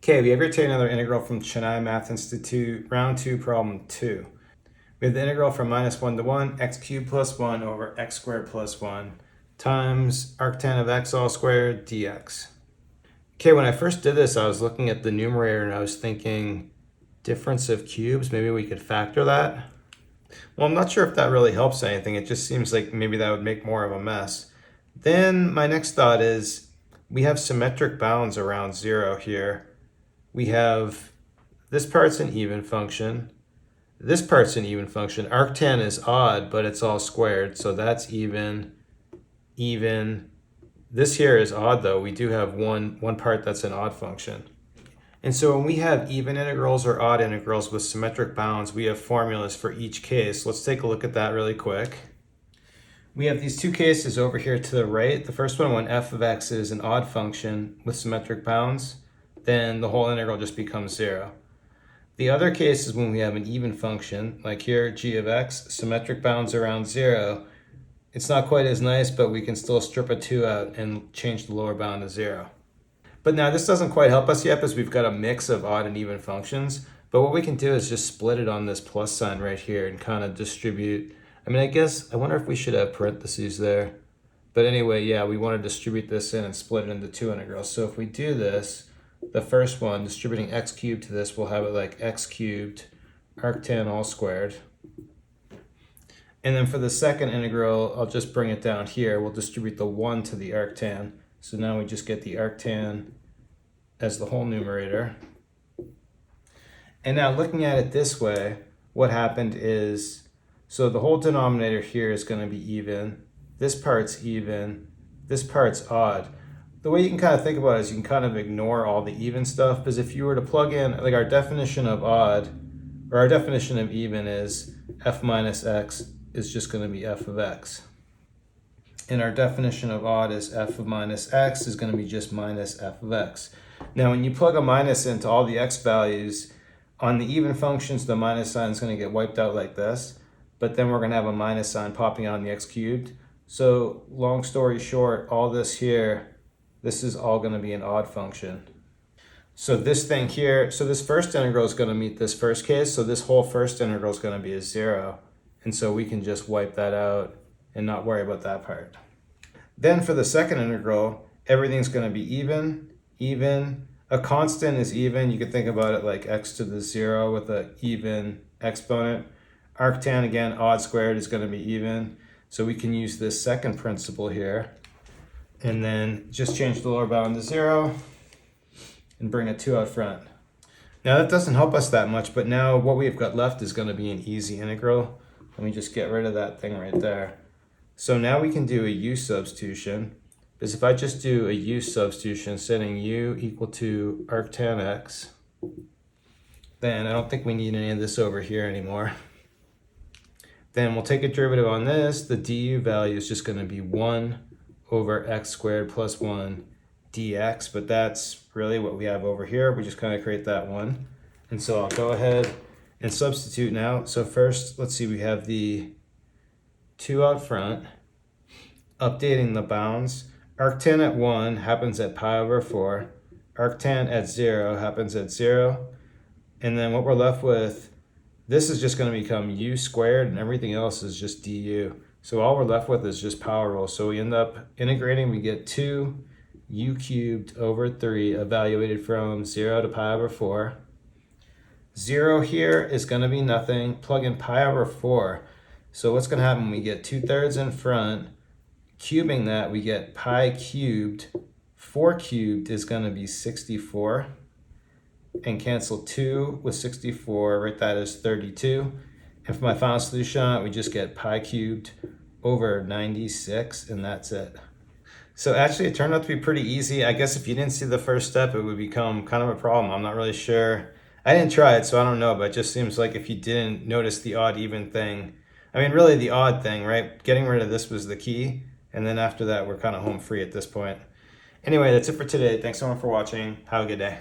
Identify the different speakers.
Speaker 1: Okay, we have here today another integral from Chennai Math Institute, round 2, problem 2. We have the integral from -1 to 1, x cubed plus 1 over x squared plus 1 times arctan of x all squared dx. Okay, when I first did this, I was looking at the numerator and I was thinking difference of cubes, maybe we could factor that. Well, I'm not sure if that really helps anything. It just seems like maybe that would make more of a mess. Then my next thought is we have symmetric bounds around 0 here. We have this part's an even function. This part's an even function. Arctan is odd, but it's all squared, so that's even. This here is odd, though. We do have one part that's an odd function. And so when we have even integrals or odd integrals with symmetric bounds, we have formulas for each case. Let's take a look at that really quick. We have these two cases over here to the right. The first one, when f of x is an odd function with symmetric bounds, then the whole integral just becomes 0. The other case is when we have an even function, like here, g of x, symmetric bounds around 0. It's not quite as nice, but we can still strip a 2 out and change the lower bound to 0. But now this doesn't quite help us yet because we've got a mix of odd and even functions. But what we can do is just split it on this plus sign right here and kind of distribute. I mean, I wonder if we should have parentheses there. But anyway, yeah, we want to distribute this in and split it into two integrals. So if we do this, the first one, distributing x cubed to this, we'll have it like x cubed arctan all squared. And then for the second integral, I'll just bring it down here. We'll distribute the 1 to the arctan. So now we just get the arctan as the whole numerator. And now looking at it this way, what happened is, so the whole denominator here is going to be even. This part's even. This part's odd. The way you can kind of think about it is you can kind of ignore all the even stuff, because if you were to plug in, like our definition of odd, or our definition of even is f minus x is just going to be f of x. And our definition of odd is f of minus x is going to be just minus f of x. Now when you plug a minus into all the x values, on the even functions, the minus sign is going to get wiped out like this, but then we're going to have a minus sign popping out on the x cubed. So long story short, all this here, this is all going to be an odd function. So this thing here, so this first integral is going to meet this first case, so this whole first integral is going to be a 0. And so we can just wipe that out and not worry about that part. Then for the second integral, everything's going to be even. A constant is even. You could think about it like x to the 0 with an even exponent. Arctan, again, odd squared is going to be even. So we can use this second principle here and then just change the lower bound to 0 and bring a 2 out front. Now that doesn't help us that much, but now what we've got left is going to be an easy integral. Let me just get rid of that thing right there. So now we can do a u substitution, because if I just do a u substitution, setting u equal to arctan x, then I don't think we need any of this over here anymore. Then we'll take a derivative on this. The du value is just going to be 1 over x squared plus 1 dx, but that's really what we have over here. We just kind of create that one. And so I'll go ahead and substitute now. So first, let's see, we have the 2 out front, updating the bounds. Arctan at 1 happens at pi over 4. Arctan at 0 happens at 0. And then what we're left with, this is just going to become u squared, and everything else is just du. So all we're left with is just power rule. So we end up integrating, we get 2 u cubed over 3 evaluated from 0 to pi over 4. 0 here is going to be nothing. Plug in pi over 4. So what's going to happen? We get 2/3 in front. Cubing that, we get pi cubed. 4 cubed is going to be 64. And cancel 2 with 64, right, that is 32. And for my final solution, we just get pi cubed over 96, and that's it. So actually it turned out to be pretty easy. I guess if you didn't see the first step, it would become kind of a problem. I'm not really sure. I didn't try it, so I don't know, but it just seems like if you didn't notice the odd even thing, I mean, really the odd thing, right? Getting rid of this was the key. And then after that, we're kind of home free at this point. Anyway, that's it for today. Thanks so much for watching. Have a good day.